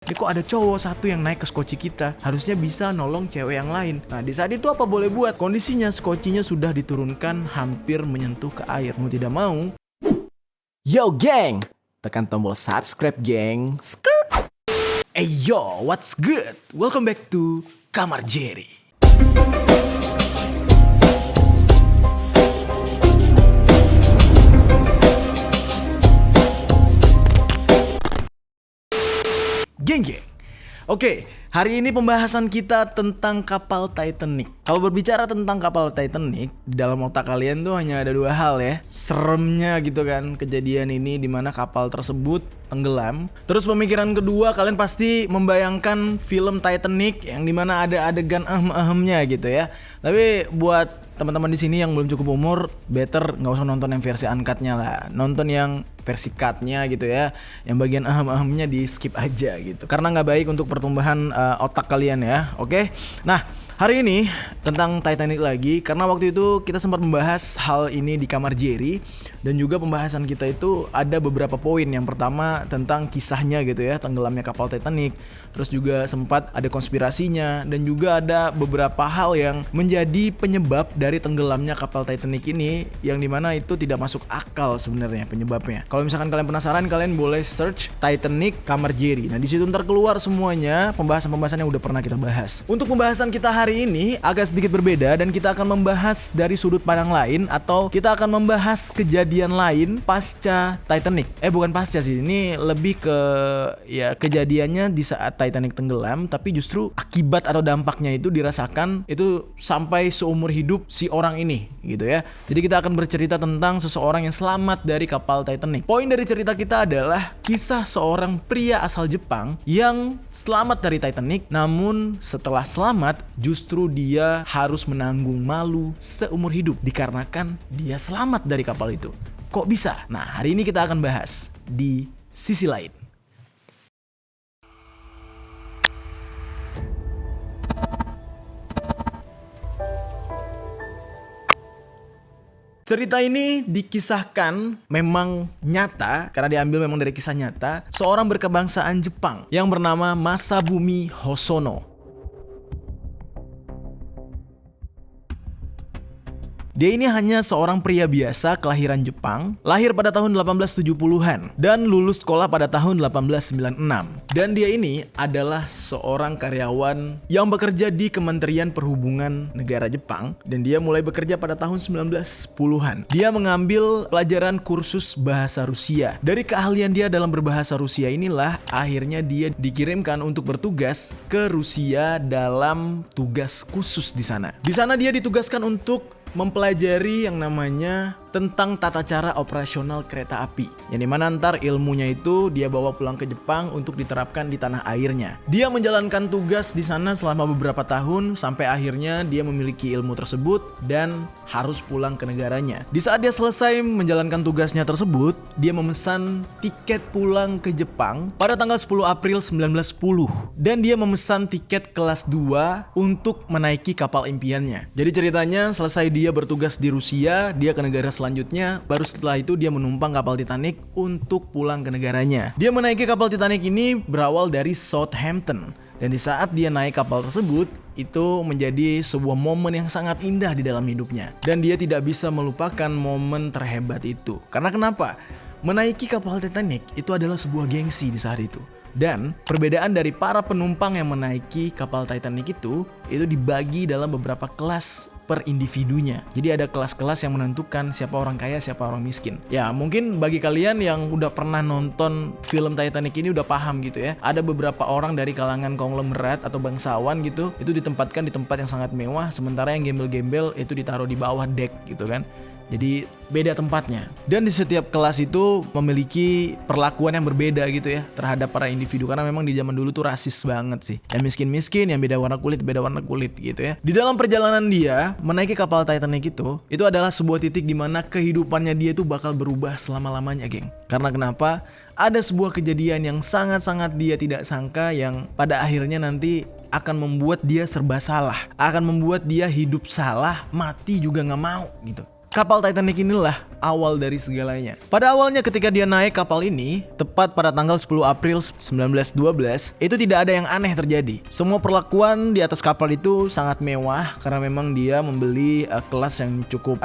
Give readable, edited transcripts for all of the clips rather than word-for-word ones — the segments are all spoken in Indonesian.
Ini kok ada cowok satu yang naik ke skoci kita, harusnya bisa nolong cewek yang lain. Nah di saat itu apa boleh buat? Kondisinya skocinya sudah diturunkan hampir menyentuh ke air. Mau tidak mau, yo geng, tekan tombol subscribe geng. Hey yo, what's good? Welcome back to Kamar Jerry. Geng. Oke, hari ini pembahasan kita tentang kapal Titanic. Kalau berbicara tentang kapal Titanic, di dalam otak kalian tuh hanya ada dua hal ya. Seremnya gitu kan, kejadian ini dimana kapal tersebut tenggelam. Terus pemikiran kedua, kalian pasti membayangkan film Titanic yang dimana ada adegan ahem-ahemnya gitu ya. Tapi buat teman-teman di sini yang belum cukup umur, better nggak usah nonton yang versi uncut-nya lah, nonton yang versi cut-nya gitu ya, yang bagian ahem-ahemnya di skip aja gitu, karena nggak baik untuk pertumbuhan otak kalian ya. Oke, nah hari ini tentang Titanic lagi, karena waktu itu kita sempat membahas hal ini di Kamar Jerry. Dan juga pembahasan kita itu ada beberapa poin. Yang pertama tentang kisahnya gitu ya, tenggelamnya kapal Titanic. Terus juga sempat ada konspirasinya. Dan juga ada beberapa hal yang menjadi penyebab dari tenggelamnya kapal Titanic ini, yang dimana itu tidak masuk akal sebenarnya penyebabnya. Kalau misalkan kalian penasaran, kalian boleh search Titanic Kamar Jerry. Nah di situ ntar keluar semuanya pembahasan-pembahasan yang udah pernah kita bahas. Untuk pembahasan kita hari ini agak sedikit berbeda, dan kita akan membahas dari sudut pandang lain, atau kita akan membahas kejadian lain pasca Titanic. Bukan pasca sih, ini lebih ke ya kejadiannya di saat Titanic tenggelam, tapi justru akibat atau dampaknya itu dirasakan itu sampai seumur hidup si orang ini gitu ya. Jadi kita akan bercerita tentang seseorang yang selamat dari kapal Titanic. Poin dari cerita kita adalah kisah seorang pria asal Jepang yang selamat dari Titanic, namun setelah selamat justru dia harus menanggung malu seumur hidup dikarenakan dia selamat dari kapal itu. Kok bisa? Nah, hari ini kita akan bahas di sisi lain. Cerita ini dikisahkan memang nyata, karena diambil memang dari kisah nyata seorang berkebangsaan Jepang yang bernama Masabumi Hosono. Dia ini hanya seorang pria biasa kelahiran Jepang, lahir pada tahun 1870-an dan lulus sekolah pada tahun 1896. Dan dia ini adalah seorang karyawan yang bekerja di Kementerian Perhubungan Negara Jepang, dan dia mulai bekerja pada tahun 1910-an. Dia mengambil pelajaran kursus bahasa Rusia. Dari keahlian dia dalam berbahasa Rusia inilah akhirnya dia dikirimkan untuk bertugas ke Rusia dalam tugas khusus di sana. Di sana dia ditugaskan untuk mempelajari yang namanya tentang tata cara operasional kereta api, yang dimana ntar ilmunya itu dia bawa pulang ke Jepang untuk diterapkan di tanah airnya. Dia menjalankan tugas di sana selama beberapa tahun sampai akhirnya dia memiliki ilmu tersebut dan harus pulang ke negaranya. Di saat dia selesai menjalankan tugasnya tersebut, dia memesan tiket pulang ke Jepang pada tanggal 10 April 1910, dan dia memesan tiket kelas 2 untuk menaiki kapal impiannya. Jadi ceritanya selesai dia bertugas di Rusia, dia ke negara selanjutnya, baru setelah itu dia menumpang kapal Titanic untuk pulang ke negaranya. Dia menaiki kapal Titanic ini berawal dari Southampton, dan di saat dia naik kapal tersebut, itu menjadi sebuah momen yang sangat indah di dalam hidupnya, dan dia tidak bisa melupakan momen terhebat itu. Karena kenapa? Menaiki kapal Titanic itu adalah sebuah gengsi di saat itu. Dan perbedaan dari para penumpang yang menaiki kapal Titanic itu dibagi dalam beberapa kelas per individunya. Jadi ada kelas-kelas yang menentukan siapa orang kaya, siapa orang miskin. Ya mungkin bagi kalian yang udah pernah nonton film Titanic ini udah paham gitu ya. Ada beberapa orang dari kalangan konglomerat atau bangsawan gitu, itu ditempatkan di tempat yang sangat mewah, sementara yang gembel-gembel itu ditaruh di bawah deck gitu kan. Jadi beda tempatnya. Dan di setiap kelas itu memiliki perlakuan yang berbeda gitu ya terhadap para individu, karena memang di zaman dulu tuh rasis banget sih. Yang miskin-miskin, yang beda warna kulit gitu ya. Di dalam perjalanan dia menaiki kapal Titanic itu adalah sebuah titik di mana kehidupannya dia itu bakal berubah selama-lamanya, geng. Karena kenapa? Ada sebuah kejadian yang sangat-sangat dia tidak sangka, yang pada akhirnya nanti akan membuat dia serba salah, akan membuat dia hidup salah, mati juga gak mau gitu. Kapal Titanic inilah awal dari segalanya. Pada awalnya ketika dia naik kapal ini, tepat pada tanggal 10 April 1912, itu tidak ada yang aneh terjadi. Semua perlakuan di atas kapal itu sangat mewah karena memang dia membeli kelas yang cukup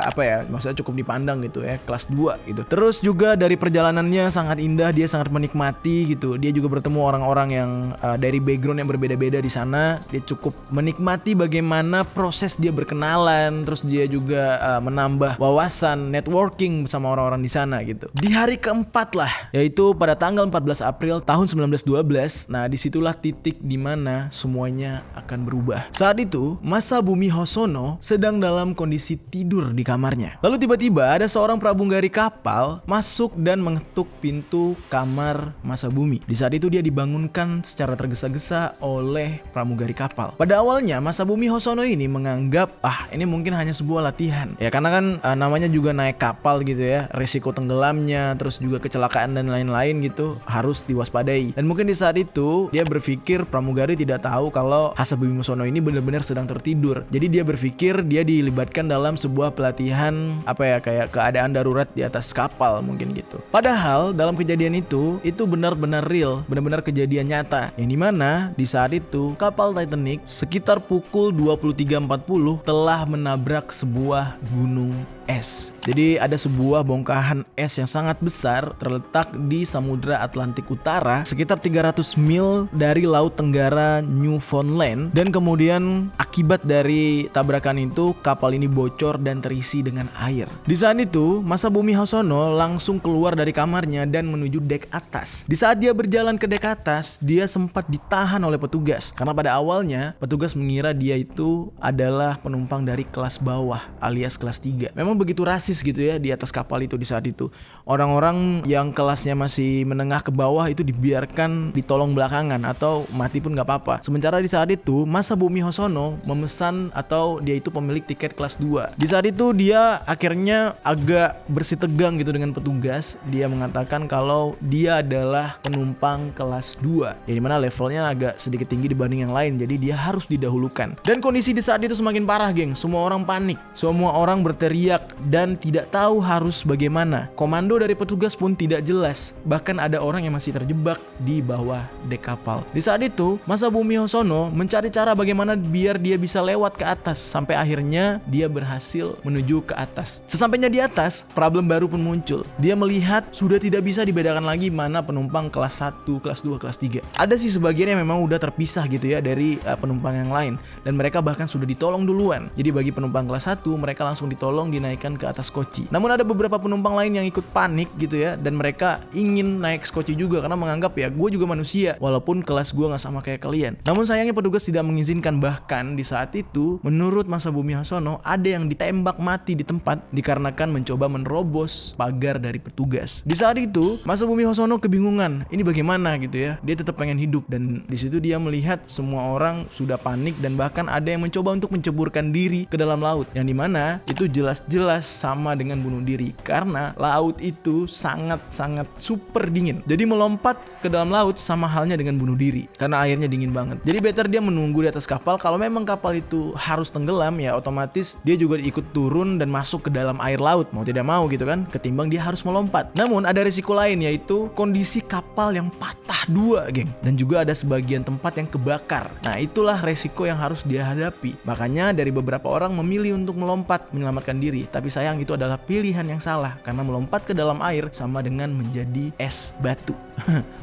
maksudnya cukup dipandang gitu ya, kelas 2 gitu. Terus juga dari perjalanannya sangat indah, dia sangat menikmati gitu. Dia juga bertemu orang-orang yang dari background yang berbeda-beda di sana. Dia cukup menikmati bagaimana proses dia berkenalan, terus dia juga menambah wawasan, networking bersama orang-orang di sana gitu. Di hari keempat lah, yaitu pada tanggal 14 April tahun 1912. Nah, disitulah titik dimana semuanya akan berubah. Saat itu, Masabumi Hosono sedang dalam kondisi tidur di kamarnya. Lalu tiba-tiba ada seorang pramugari kapal masuk dan mengetuk pintu kamar Masabumi. Di saat itu dia dibangunkan secara tergesa-gesa oleh pramugari kapal. Pada awalnya Masabumi Hosono ini menganggap ini mungkin hanya sebuah latihan. Ya karena kan namanya juga naik kapal gitu ya, risiko tenggelamnya, terus juga kecelakaan dan lain-lain gitu harus diwaspadai. Dan mungkin di saat itu dia berpikir pramugari tidak tahu kalau Masabumi Hosono ini benar-benar sedang tertidur. Jadi dia berpikir dia dilibatkan dalam sebuah pelatihan kayak keadaan darurat di atas kapal mungkin gitu. Padahal dalam kejadian itu benar-benar real, benar-benar kejadian nyata. Yang dimana di saat itu kapal Titanic sekitar pukul 23.40 telah menabrak sebuah gunung es. Jadi ada sebuah bongkahan es yang sangat besar terletak di Samudra Atlantik Utara sekitar 300 mil dari Laut Tenggara Newfoundland, dan kemudian akibat dari tabrakan itu kapal ini bocor dan terisi dengan air. Di saat itu Masabumi Hosono langsung keluar dari kamarnya dan menuju dek atas. Di saat dia berjalan ke dek atas, dia sempat ditahan oleh petugas karena pada awalnya petugas mengira dia itu adalah penumpang dari kelas bawah alias kelas 3. Memang begitu rasis gitu ya di atas kapal itu di saat itu. Orang-orang yang kelasnya masih menengah ke bawah itu dibiarkan ditolong belakangan atau mati pun gak apa-apa. Sementara di saat itu Masabumi Hosono memesan atau dia itu pemilik tiket kelas 2. Di saat itu dia akhirnya agak bersih tegang gitu dengan petugas. Dia mengatakan kalau dia adalah penumpang kelas 2, yang dimana levelnya agak sedikit tinggi dibanding yang lain, jadi dia harus didahulukan. Dan kondisi di saat itu semakin parah, geng. Semua orang panik, semua orang berteriak dan tidak tahu harus bagaimana. Komando dari petugas pun tidak jelas. Bahkan ada orang yang masih terjebak di bawah dek kapal. Di saat itu Masabumi Hosono mencari cara bagaimana biar dia bisa lewat ke atas. Sampai akhirnya dia berhasil menuju ke atas. Sesampainya di atas, problem baru pun muncul. Dia melihat sudah tidak bisa dibedakan lagi mana penumpang kelas 1, kelas 2, kelas 3. Ada sih sebagian yang memang udah terpisah gitu ya dari penumpang yang lain, dan mereka bahkan sudah ditolong duluan. Jadi bagi penumpang kelas 1 mereka langsung ditolong dinaikkan ke atas koci. Namun ada beberapa penumpang lain yang ikut panik gitu ya, dan mereka ingin naik koci juga karena menganggap ya gue juga manusia walaupun kelas gue gak sama kayak kalian. Namun sayangnya petugas tidak mengizinkan. Bahkan di saat itu menurut Masabumi Hosono ada yang ditembak mati di tempat dikarenakan mencoba menerobos pagar dari petugas. Di saat itu Masabumi Hosono kebingungan ini bagaimana gitu ya. Dia tetap pengen hidup, dan di situ dia melihat semua orang sudah panik dan bahkan ada yang mencoba untuk menceburkan diri ke dalam laut, yang dimana itu jelas-jelas sama dengan bunuh diri karena laut itu sangat-sangat super dingin. Jadi melompat ke dalam laut sama halnya dengan bunuh diri karena airnya dingin banget. Jadi better dia menunggu di atas kapal. Kalau memang kapal itu harus tenggelam ya otomatis dia juga ikut turun dan masuk ke dalam air laut mau tidak mau gitu kan, ketimbang dia harus melompat. Namun ada risiko lain, yaitu kondisi kapal yang patah dua, geng, dan juga ada sebagian tempat yang kebakar. Nah itulah resiko yang harus dia hadapi. Makanya dari beberapa orang memilih untuk melompat menyelamatkan diri, tapi sayang itu adalah pilihan yang salah karena melompat ke dalam air sama dengan menjadi es batu.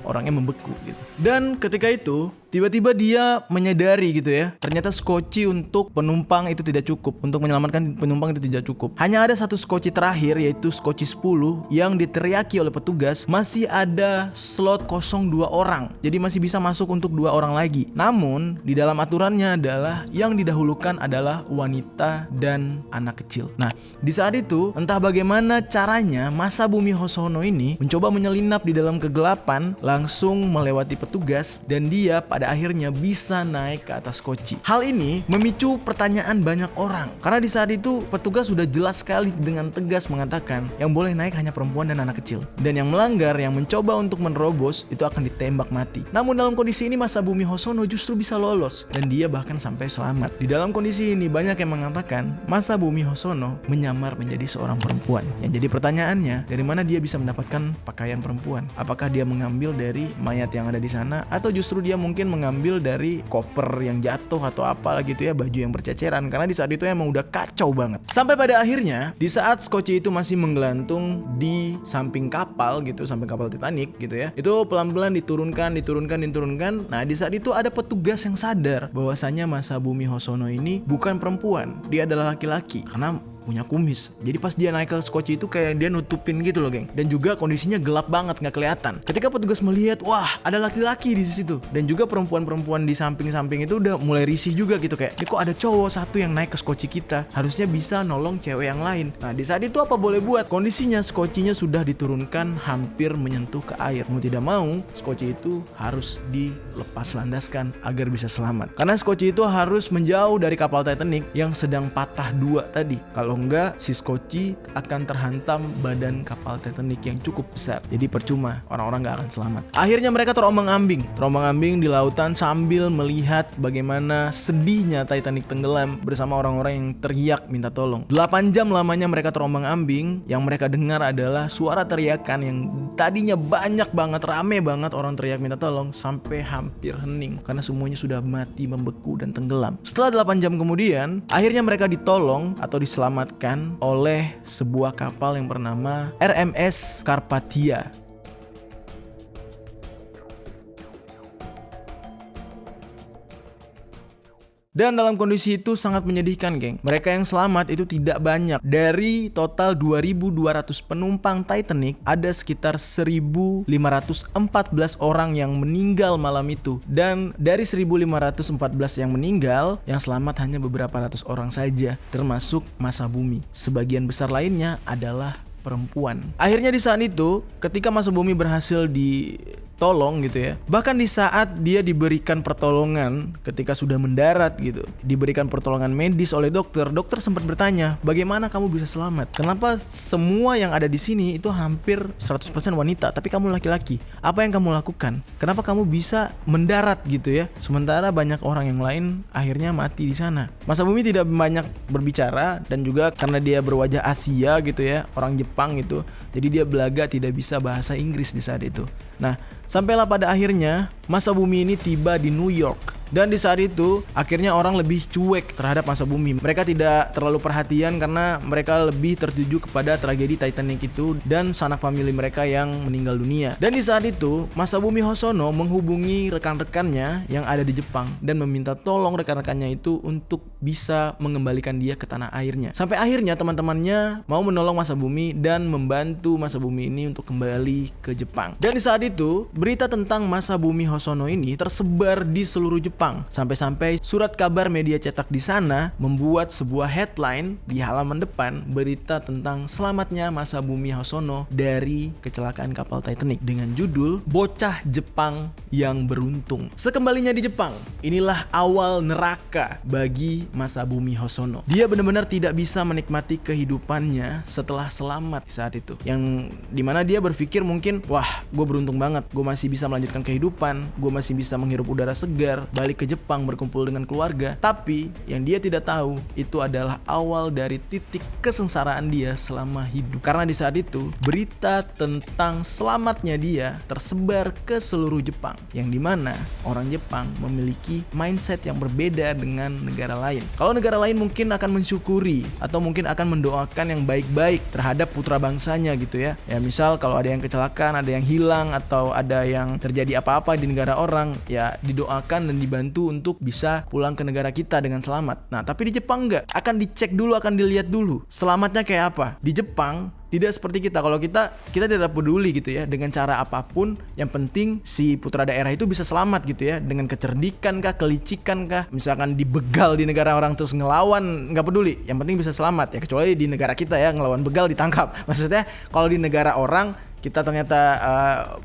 Orangnya membeku gitu. Dan ketika itu tiba-tiba dia menyadari gitu ya, ternyata skoci untuk penumpang itu tidak cukup. Untuk menyelamatkan penumpang itu tidak cukup. Hanya ada satu skoci terakhir, yaitu skoci 10 yang diteriaki oleh petugas masih ada slot kosong 2 orang. Jadi masih bisa masuk untuk 2 orang lagi. Namun di dalam aturannya adalah yang didahulukan adalah wanita dan anak kecil. Nah di saat itu entah bagaimana caranya Masabumi Hosono ini mencoba menyelinap di dalam kegelapan langsung melewati petugas, dan dia pada pada akhirnya bisa naik ke atas koci. Hal ini memicu pertanyaan banyak orang, karena di saat itu petugas sudah jelas sekali dengan tegas mengatakan yang boleh naik hanya perempuan dan anak kecil, dan yang melanggar, yang mencoba untuk menerobos itu akan ditembak mati. Namun dalam kondisi ini Masabumi Hosono justru bisa lolos dan dia bahkan sampai selamat. Di dalam kondisi ini banyak yang mengatakan Masabumi Hosono menyamar menjadi seorang perempuan. Yang jadi pertanyaannya, dari mana dia bisa mendapatkan pakaian perempuan? Apakah dia mengambil dari mayat yang ada di sana, atau justru dia mungkin mengambil dari koper yang jatuh atau apa gitu ya, baju yang berceceran, karena di saat itu emang udah kacau banget. Sampai pada akhirnya di saat Skoci itu masih menggelantung di samping kapal gitu, samping kapal Titanic gitu ya, itu pelan-pelan diturunkan. Nah di saat itu ada petugas yang sadar bahwasanya Masabumi Hosono ini bukan perempuan, dia adalah laki-laki karena punya kumis. Jadi pas dia naik ke Skoci itu kayak dia nutupin gitu loh, geng. Dan juga kondisinya gelap banget, nggak kelihatan. Ketika petugas melihat, wah ada laki-laki di situ, dan juga perempuan-perempuan di samping-samping itu udah mulai risih juga gitu, kayak ini kok ada cowok satu yang naik ke Skoci kita, harusnya bisa nolong cewek yang lain. Nah di saat itu apa boleh buat, kondisinya Skocinya sudah diturunkan hampir menyentuh ke air. Mau tidak mau Skoci itu harus dilepas landaskan agar bisa selamat, karena Skoci itu harus menjauh dari kapal Titanic yang sedang patah dua tadi. Kalau enggak, si Skoci akan terhantam badan kapal Titanic yang cukup besar. Jadi percuma, orang-orang gak akan selamat. Akhirnya mereka terombang-ambing di lautan sambil melihat bagaimana sedihnya Titanic tenggelam bersama orang-orang yang teriak minta tolong. 8 jam lamanya mereka terombang-ambing. Yang mereka dengar adalah suara teriakan yang tadinya banyak banget, rame banget orang teriak minta tolong, sampai hampir hening karena semuanya sudah mati, membeku dan tenggelam. Setelah 8 jam kemudian, akhirnya mereka ditolong atau diselamatkan oleh sebuah kapal yang bernama RMS Carpathia. Dan dalam kondisi itu sangat menyedihkan, geng. Mereka yang selamat itu tidak banyak. Dari total 2.200 penumpang Titanic, ada sekitar 1.514 orang yang meninggal malam itu. Dan dari 1.514 yang meninggal, yang selamat hanya beberapa ratus orang saja, termasuk Masabumi. Sebagian besar lainnya adalah perempuan. Akhirnya di saat itu, ketika Masabumi berhasil tolong gitu ya, bahkan di saat dia diberikan pertolongan ketika sudah mendarat gitu, diberikan pertolongan medis oleh dokter sempat bertanya, bagaimana kamu bisa selamat? Kenapa semua yang ada di sini itu hampir 100% wanita, tapi kamu laki-laki? Apa yang kamu lakukan? Kenapa kamu bisa mendarat gitu ya? Sementara banyak orang yang lain akhirnya mati di sana. Masabumi tidak banyak berbicara, dan juga karena dia berwajah Asia gitu ya, orang Jepang gitu, jadi dia belaga tidak bisa bahasa Inggris di saat itu. Nah, sampailah pada akhirnya Masabumi ini tiba di New York. Dan di saat itu akhirnya orang lebih cuek terhadap Masabumi. Mereka tidak terlalu perhatian karena mereka lebih tertuju kepada tragedi Titanic itu dan sanak famili mereka yang meninggal dunia. Dan di saat itu Masabumi Hosono menghubungi rekan-rekannya yang ada di Jepang dan meminta tolong rekan-rekannya itu untuk bisa mengembalikan dia ke tanah airnya. Sampai akhirnya teman-temannya mau menolong Masabumi dan membantu Masabumi ini untuk kembali ke Jepang. Dan di saat itu berita tentang Masabumi Hosono ini tersebar di seluruh Jepang. Sampai-sampai surat kabar media cetak di sana membuat sebuah headline di halaman depan berita tentang selamatnya Masabumi Hosono dari kecelakaan kapal Titanic dengan judul Bocah Jepang yang Beruntung. Sekembalinya di Jepang, inilah awal neraka bagi Masabumi Hosono. Dia benar-benar tidak bisa menikmati kehidupannya setelah selamat di saat itu. Yang dimana dia berpikir mungkin, wah gue beruntung banget, gue masih bisa melanjutkan kehidupan, gue masih bisa menghirup udara segar, balik ke Jepang berkumpul dengan keluarga. Tapi yang dia tidak tahu itu adalah awal dari titik kesengsaraan dia selama hidup. Karena di saat itu berita tentang selamatnya dia tersebar ke seluruh Jepang, yang dimana orang Jepang memiliki mindset yang berbeda dengan negara lain. Kalau negara lain mungkin akan mensyukuri atau mungkin akan mendoakan yang baik-baik terhadap putra bangsanya gitu ya. Ya misal kalau ada yang kecelakaan, ada yang hilang, atau ada yang terjadi apa-apa di negara orang, ya didoakan dan dibantu untuk bisa pulang ke negara kita dengan selamat. Nah, tapi di Jepang enggak. Akan dicek dulu, akan dilihat dulu selamatnya kayak apa. Di Jepang tidak seperti kita. Kalau kita tidak peduli gitu ya dengan cara apapun, yang penting si putra daerah itu bisa selamat gitu ya, dengan kecerdikan kah, kelicikan kah, misalkan dibegal di negara orang terus ngelawan, nggak peduli, yang penting bisa selamat ya. Kecuali di negara kita ya, ngelawan begal ditangkap. Maksudnya kalau di negara orang kita ternyata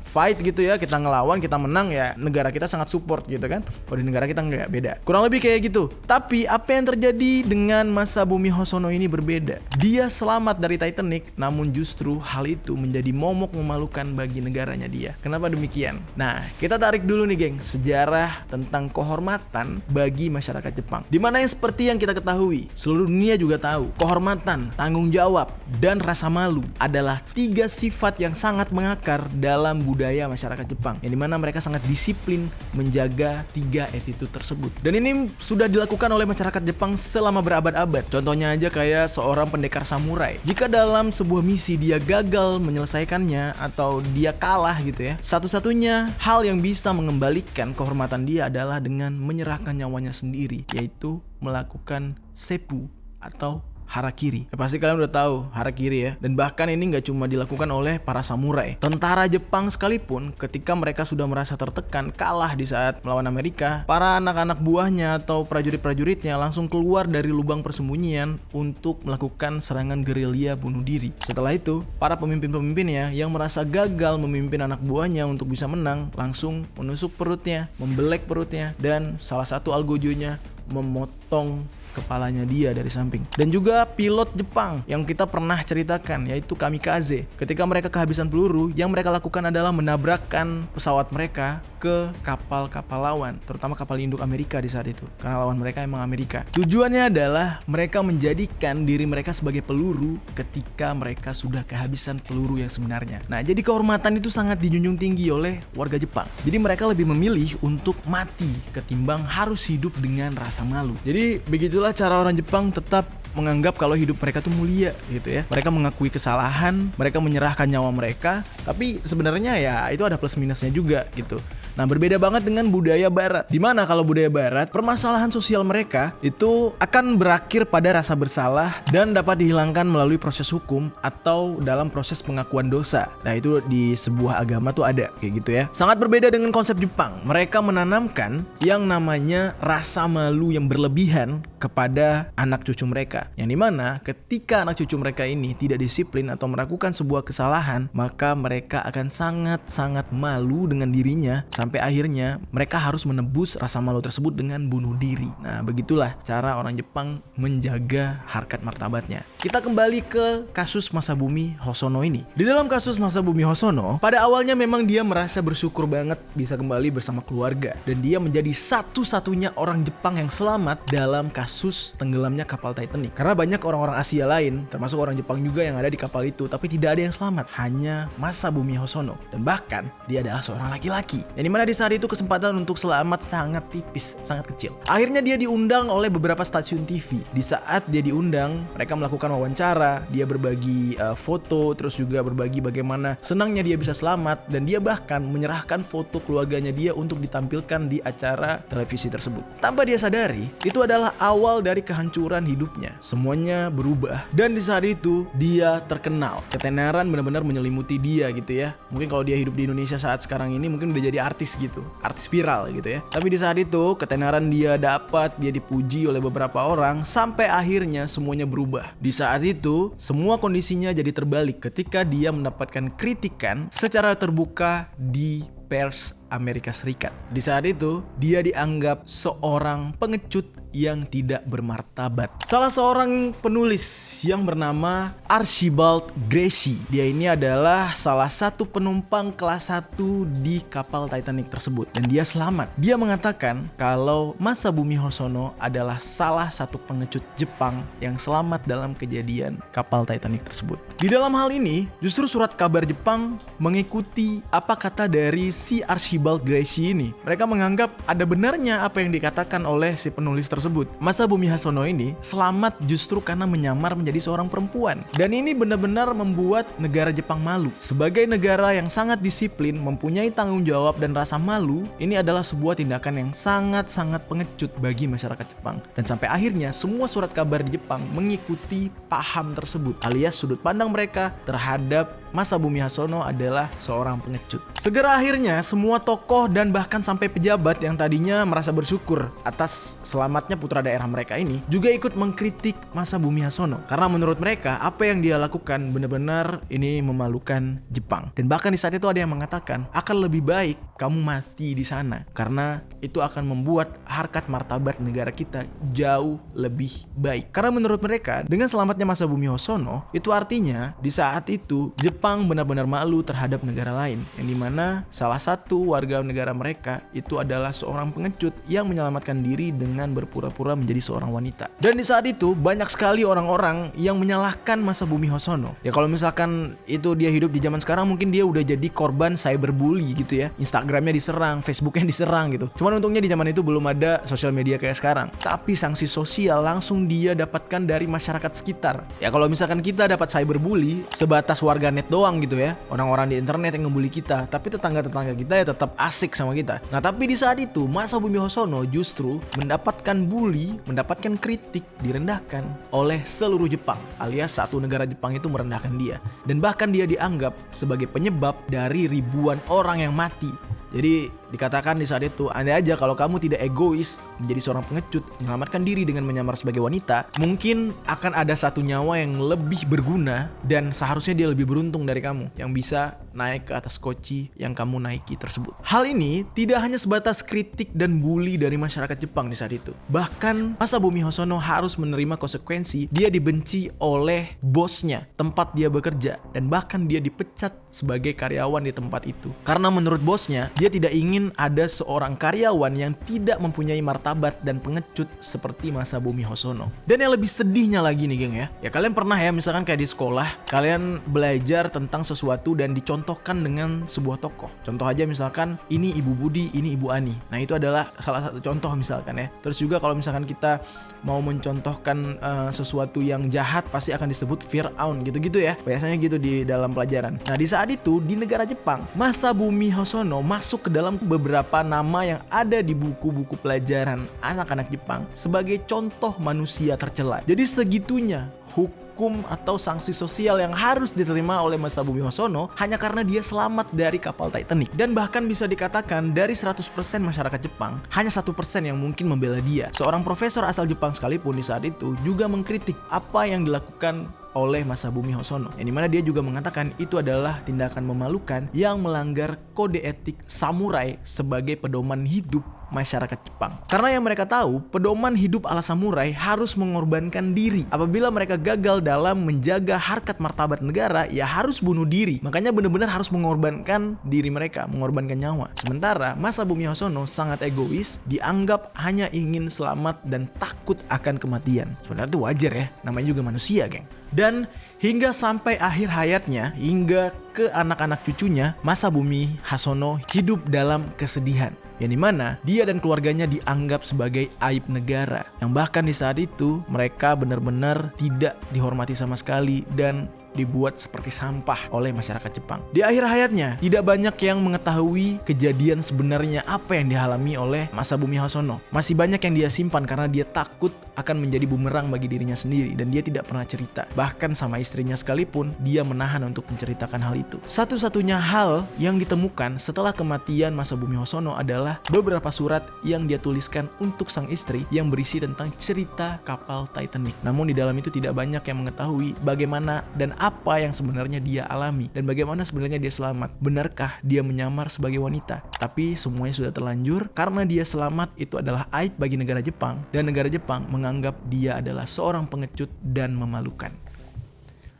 fight gitu ya, kita ngelawan, kita menang ya, negara kita sangat support gitu kan. Kalau di negara kita nggak, beda. Kurang lebih kayak gitu. Tapi apa yang terjadi dengan Masabumi Hosono ini berbeda. Dia selamat dari Titanic, namun justru hal itu menjadi momok memalukan bagi negaranya dia. Kenapa demikian? Nah, kita tarik dulu nih geng, sejarah tentang kehormatan bagi masyarakat Jepang. Dimana yang seperti yang kita ketahui, seluruh dunia juga tahu, kehormatan, tanggung jawab, dan rasa malu adalah 3 sifat yang sangat mengakar dalam budaya masyarakat Jepang. Yang dimana mereka sangat disiplin menjaga 3 attitude tersebut. Dan ini sudah dilakukan oleh masyarakat Jepang selama berabad-abad. Contohnya aja kayak seorang pendekar samurai. Jika dalam sebuah misi dia gagal menyelesaikannya atau dia kalah gitu ya, satu-satunya hal yang bisa mengembalikan kehormatan dia adalah dengan menyerahkan nyawanya sendiri, yaitu melakukan seppu atau harakiri. Pasti kalian udah tahu harakiri ya. Dan bahkan ini nggak cuma dilakukan oleh para samurai. Tentara Jepang sekalipun ketika mereka sudah merasa tertekan, kalah di saat melawan Amerika, para anak-anak buahnya atau prajurit-prajuritnya langsung keluar dari lubang persembunyian untuk melakukan serangan gerilya bunuh diri. Setelah itu, para pemimpin-pemimpinnya yang merasa gagal memimpin anak buahnya untuk bisa menang, langsung menusuk perutnya, membelek perutnya, dan salah satu algojonya memotong kepalanya dia dari samping. Dan juga pilot Jepang yang kita pernah ceritakan, yaitu kamikaze. Ketika mereka kehabisan peluru, yang mereka lakukan adalah menabrakkan pesawat mereka ke kapal-kapal lawan, terutama kapal induk Amerika di saat itu, karena lawan mereka emang Amerika. Tujuannya adalah mereka menjadikan diri mereka sebagai peluru ketika mereka sudah kehabisan peluru yang sebenarnya. Nah, jadi kehormatan itu sangat dijunjung tinggi oleh warga Jepang. Jadi mereka lebih memilih untuk mati ketimbang harus hidup dengan rasa malu. Jadi begitulah cara orang Jepang tetap menganggap kalau hidup mereka tuh mulia gitu ya. Mereka mengakui kesalahan, mereka menyerahkan nyawa mereka, tapi sebenarnya ya itu ada plus minusnya juga gitu. Nah, berbeda banget dengan budaya barat. Dimana kalau budaya barat, permasalahan sosial mereka itu akan berakhir pada rasa bersalah dan dapat dihilangkan melalui proses hukum atau dalam proses pengakuan dosa. Nah, itu di sebuah agama tuh ada kayak gitu ya. Sangat berbeda dengan konsep Jepang. Mereka menanamkan yang namanya rasa malu yang berlebihan kepada anak cucu mereka. Yang dimana ketika anak cucu mereka ini tidak disiplin atau melakukan sebuah kesalahan, maka mereka akan sangat-sangat malu dengan dirinya sampai akhirnya mereka harus menebus rasa malu tersebut dengan bunuh diri. Nah, begitulah cara orang Jepang menjaga harkat martabatnya. Kita kembali ke kasus Masabumi Hosono ini. Di dalam kasus Masabumi Hosono, pada awalnya memang dia merasa bersyukur banget bisa kembali bersama keluarga. Dan dia menjadi satu-satunya orang Jepang yang selamat dalam kasus tenggelamnya kapal Titanic. Karena banyak orang-orang Asia lain, termasuk orang Jepang juga yang ada di kapal itu, tapi tidak ada yang selamat. Hanya Masabumi Hosono. Dan bahkan dia adalah seorang laki-laki. Yang dimana di saat itu kesempatan untuk selamat sangat tipis, sangat kecil. Akhirnya dia diundang oleh beberapa stasiun TV. Di saat dia diundang, mereka melakukan wawancara, dia berbagi foto, terus juga berbagi bagaimana senangnya dia bisa selamat, dan dia bahkan menyerahkan foto keluarganya dia untuk ditampilkan di acara televisi tersebut. Tanpa dia sadari, itu adalah awal dari kehancuran hidupnya. Semuanya berubah, dan di saat itu dia terkenal. Ketenaran benar-benar menyelimuti dia gitu ya. Mungkin kalau dia hidup di Indonesia saat sekarang ini mungkin udah jadi artis gitu, artis viral gitu ya. Tapi di saat itu ketenaran dia dapat, dia dipuji oleh beberapa orang sampai akhirnya semuanya berubah. Di saat itu semua kondisinya jadi terbalik ketika dia mendapatkan kritikan secara terbuka di pers Amerika Serikat. Di saat itu dia dianggap seorang pengecut yang tidak bermartabat. Salah seorang penulis yang bernama Archibald Gracie. Dia ini adalah salah satu penumpang kelas 1 di kapal Titanic tersebut, dan dia selamat. Dia mengatakan kalau Masabumi Hosono adalah salah satu pengecut Jepang yang selamat dalam kejadian kapal Titanic tersebut. Di dalam hal ini, justru surat kabar Jepang mengikuti apa kata dari si Archibald Gracie ini. Mereka menganggap ada benarnya apa yang dikatakan oleh si penulis tersebut. Masabumi Hosono ini selamat justru karena menyamar menjadi seorang perempuan. Dan ini benar-benar membuat negara Jepang malu. Sebagai negara yang sangat disiplin, mempunyai tanggung jawab dan rasa malu, ini adalah sebuah tindakan yang sangat-sangat pengecut bagi masyarakat Jepang. Dan sampai akhirnya semua surat kabar di Jepang mengikuti paham tersebut, alias sudut pandang mereka terhadap Masa Bumi Hasono adalah seorang pengecut. Segera akhirnya semua tokoh dan bahkan sampai pejabat yang tadinya merasa bersyukur atas selamatnya putra daerah mereka ini juga ikut mengkritik Masa Bumi Hasono. Karena menurut mereka apa yang dia lakukan benar-benar ini memalukan Jepang. Dan bahkan di saat itu ada yang mengatakan akan lebih baik kamu mati di sana karena itu akan membuat harkat martabat negara kita jauh lebih baik. Karena menurut mereka dengan selamatnya Masa Bumi Hasono itu artinya di saat itu Jepang benar-benar malu terhadap negara lain, yang dimana salah satu warga negara mereka itu adalah seorang pengecut yang menyelamatkan diri dengan berpura-pura menjadi seorang wanita. Dan di saat itu banyak sekali orang-orang yang menyalahkan Masa Bumi Hasono. Ya kalau misalkan itu dia hidup di zaman sekarang mungkin dia udah jadi korban cyberbully gitu ya. Instagramnya diserang, Facebooknya diserang gitu. Cuman untungnya di zaman itu belum ada sosial media kayak sekarang. Tapi sanksi sosial langsung dia dapatkan dari masyarakat sekitar. Ya kalau misalkan kita dapat cyberbully sebatas warganet doang gitu ya, orang-orang di internet yang ngebully kita, tapi tetangga-tetangga kita ya tetap asik sama kita. Nah tapi di saat itu Masa Bumi Hasono justru mendapatkan bully, mendapatkan kritik, direndahkan oleh seluruh Jepang, alias satu negara Jepang itu merendahkan dia. Dan bahkan dia dianggap sebagai penyebab dari ribuan orang yang mati. Jadi dikatakan di saat itu, andai aja kalau kamu tidak egois menjadi seorang pengecut, menyelamatkan diri dengan menyamar sebagai wanita, mungkin akan ada satu nyawa yang lebih berguna dan seharusnya dia lebih beruntung dari kamu yang bisa naik ke atas koci yang kamu naiki tersebut. Hal ini tidak hanya sebatas kritik dan bully dari masyarakat Jepang di saat itu. Bahkan Masa Bumi Hasono harus menerima konsekuensi. Dia dibenci oleh bosnya, tempat dia bekerja, dan bahkan dia dipecat sebagai karyawan di tempat itu. Karena menurut bosnya, dia tidak ingin ada seorang karyawan yang tidak mempunyai martabat dan pengecut seperti Masa Bumi Hasono. Dan yang lebih sedihnya lagi nih geng ya kalian pernah ya misalkan kayak di sekolah kalian belajar tentang sesuatu dan dicontohkan dengan sebuah tokoh. Contoh aja misalkan ini Ibu Budi, ini Ibu Ani. Nah itu adalah salah satu contoh misalkan ya. Terus juga kalau misalkan kita mau mencontohkan sesuatu yang jahat pasti akan disebut Fir'aun gitu-gitu ya. Biasanya gitu di dalam pelajaran. Nah di saat itu di negara Jepang Masa Bumi Hasono masuk ke dalam beberapa nama yang ada di buku-buku pelajaran anak-anak Jepang sebagai contoh manusia tercela. Jadi segitunya hukum atau sanksi sosial yang harus diterima oleh Masa Bumi Hasono hanya karena dia selamat dari kapal Titanic. Dan bahkan bisa dikatakan dari 100% masyarakat Jepang hanya 1% yang mungkin membela dia. Seorang profesor asal Jepang sekalipun di saat itu juga mengkritik apa yang dilakukan oleh Masa Bumi Hasono, yang dimana dia juga mengatakan itu adalah tindakan memalukan yang melanggar kode etik samurai sebagai pedoman hidup masyarakat Jepang. Karena yang mereka tahu, pedoman hidup ala samurai harus mengorbankan diri. Apabila mereka gagal dalam menjaga harkat martabat negara, ya harus bunuh diri. Makanya benar-benar harus mengorbankan diri mereka, mengorbankan nyawa. Sementara Masa Bumi Hasono sangat egois, dianggap hanya ingin selamat dan takut akan kematian. Sebenarnya itu wajar ya, namanya juga manusia, geng. Dan hingga sampai akhir hayatnya, hingga ke anak-anak cucunya, Masa Bumi Hasono hidup dalam kesedihan. Yang dimana dia dan keluarganya dianggap sebagai aib negara. Yang bahkan di saat itu mereka benar-benar tidak dihormati sama sekali dan dibuat seperti sampah oleh masyarakat Jepang. Di akhir hayatnya, tidak banyak yang mengetahui kejadian sebenarnya apa yang dialami oleh Masa Bumi Hasono. Masih banyak yang dia simpan karena dia takut akan menjadi bumerang bagi dirinya sendiri dan dia tidak pernah cerita. Bahkan sama istrinya sekalipun, dia menahan untuk menceritakan hal itu. Satu-satunya hal yang ditemukan setelah kematian Masa Bumi Hasono adalah beberapa surat yang dia tuliskan untuk sang istri yang berisi tentang cerita kapal Titanic. Namun di dalam itu tidak banyak yang mengetahui bagaimana dan apa yang sebenarnya dia alami dan bagaimana sebenarnya dia selamat. Benarkah dia menyamar sebagai wanita? Tapi semuanya sudah terlanjur karena dia selamat itu adalah aib bagi negara Jepang dan negara Jepang menganggap dia adalah seorang pengecut dan memalukan.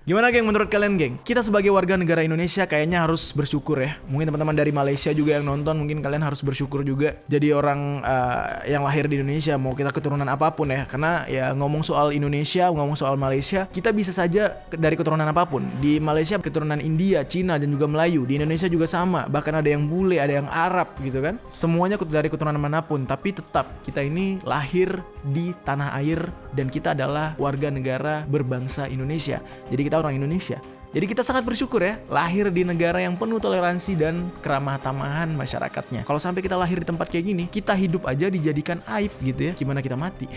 Gimana geng menurut kalian geng? Kita sebagai warga negara Indonesia kayaknya harus bersyukur ya. Mungkin teman-teman dari Malaysia juga yang nonton, mungkin kalian harus bersyukur juga jadi orang yang lahir di Indonesia, mau kita keturunan apapun ya. Karena ya ngomong soal Indonesia, ngomong soal Malaysia, kita bisa saja dari keturunan apapun. Di Malaysia keturunan India, Cina dan juga Melayu. Di Indonesia juga sama, bahkan ada yang bule, ada yang Arab gitu kan. Semuanya dari keturunan manapun, tapi tetap kita ini lahir di tanah air dan kita adalah warga negara berbangsa Indonesia. Jadi kita orang Indonesia. Jadi kita sangat bersyukur ya lahir di negara yang penuh toleransi dan keramah tamahan masyarakatnya. Kalau sampai kita lahir di tempat kayak gini, kita hidup aja dijadikan aib gitu ya. Gimana kita mati?